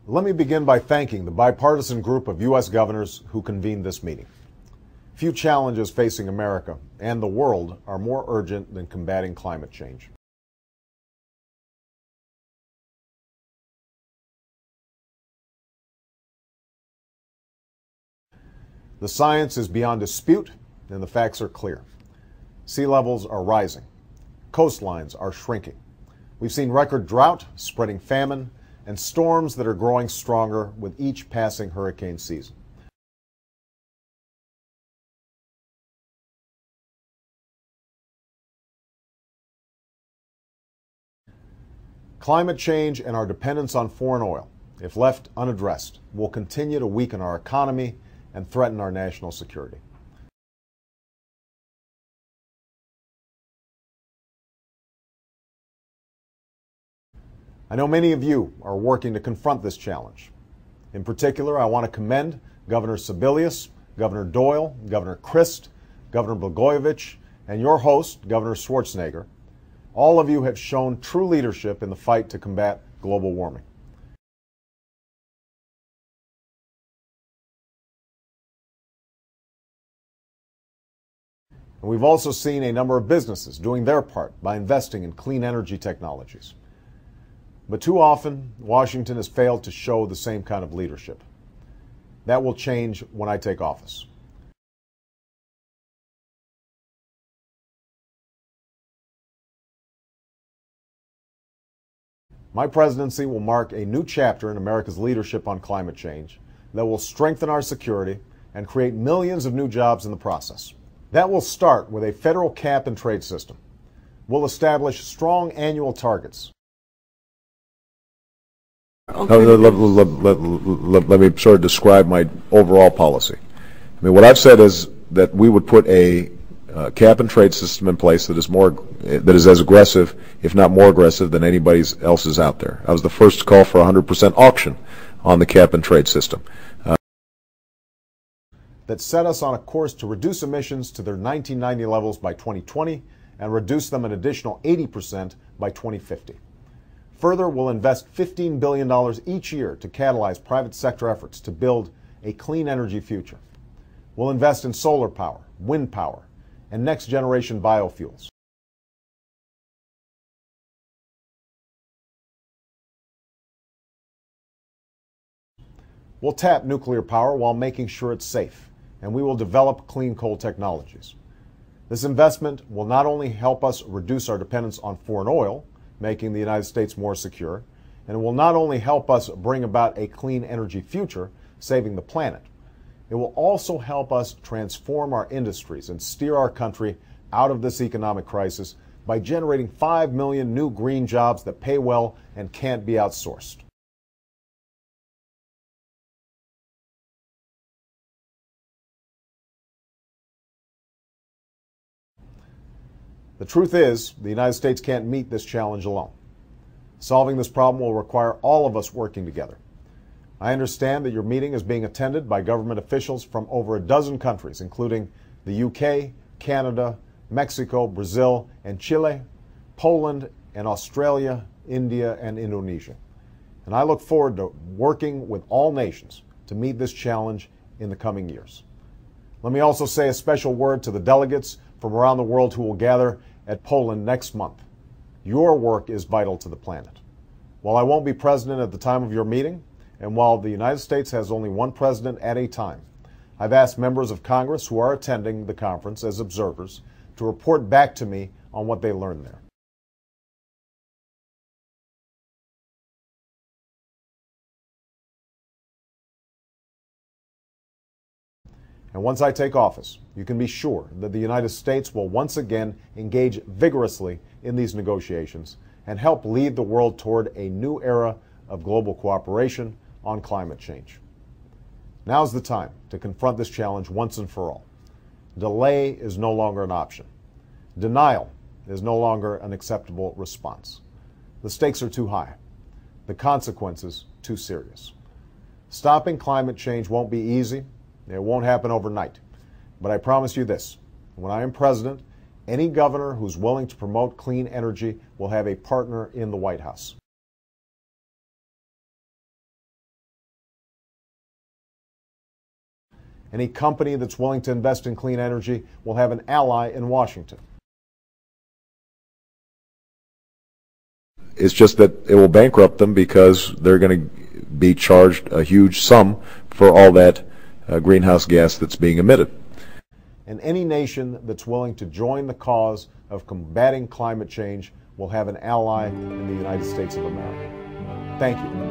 Let me begin by thanking the bipartisan group of U.S. governors who convened this meeting. Few challenges facing America and the world are more urgent than combating climate change. The science is beyond dispute, and the facts are clear. Sea levels are rising. Coastlines are shrinking. We've seen record drought, spreading famine, and storms that are growing stronger with each passing hurricane season. Climate change and our dependence on foreign oil, if left unaddressed, will continue to weaken our economy and threaten our national security. I know many of you are working to confront this challenge. In particular, I want to commend Governor Sebelius, Governor Doyle, Governor Christ, Governor Blagojevich, and your host, Governor Schwarzenegger. All of you have shown true leadership in the fight to combat global warming. And we've also seen a number of businesses doing their part by investing in clean energy technologies. But too often, Washington has failed to show the same kind of leadership. That will change when I take office. My presidency will mark a new chapter in America's leadership on climate change that will strengthen our security and create millions of new jobs in the process. That will start with a federal cap and trade system. We'll establish strong annual targets. Okay. Let me sort of describe my overall policy. I mean, what I've said is that we would put a cap and trade system in place that is as aggressive, if not more aggressive, than anybody else's out there. I was the first to call for 100% auction on the cap and trade system. That set us on a course to reduce emissions to their 1990 levels by 2020 and reduce them an additional 80% by 2050. Further, we'll invest $15 billion each year to catalyze private sector efforts to build a clean energy future. We'll invest in solar power, wind power, and next-generation biofuels. We'll tap nuclear power while making sure it's safe, and we will develop clean coal technologies. This investment will not only help us reduce our dependence on foreign oil, making the United States more secure, and it will not only help us bring about a clean energy future, saving the planet, it will also help us transform our industries and steer our country out of this economic crisis by generating 5 million new green jobs that pay well and can't be outsourced. The truth is, the United States can't meet this challenge alone. Solving this problem will require all of us working together. I understand that your meeting is being attended by government officials from over a dozen countries, including the UK, Canada, Mexico, Brazil, and Chile, Poland, and Australia, India, and Indonesia. And I look forward to working with all nations to meet this challenge in the coming years. Let me also say a special word to the delegates from around the world who will gather at Poland next month. Your work is vital to the planet. While I won't be president at the time of your meeting, and while the United States has only one president at a time, I've asked members of Congress who are attending the conference as observers to report back to me on what they learned there. And once I take office, you can be sure that the United States will once again engage vigorously in these negotiations and help lead the world toward a new era of global cooperation on climate change. Now's the time to confront this challenge once and for all. Delay is no longer an option. Denial is no longer an acceptable response. The stakes are too high. The consequences too serious. Stopping climate change won't be easy. It won't happen overnight. But I promise you this, when I am president, any governor who's willing to promote clean energy will have a partner in the White House. Any company that's willing to invest in clean energy will have an ally in Washington. It's just that it will bankrupt them because they're going to be charged a huge sum for all that greenhouse gas that's being emitted. And any nation that's willing to join the cause of combating climate change will have an ally in the United States of America. Thank you.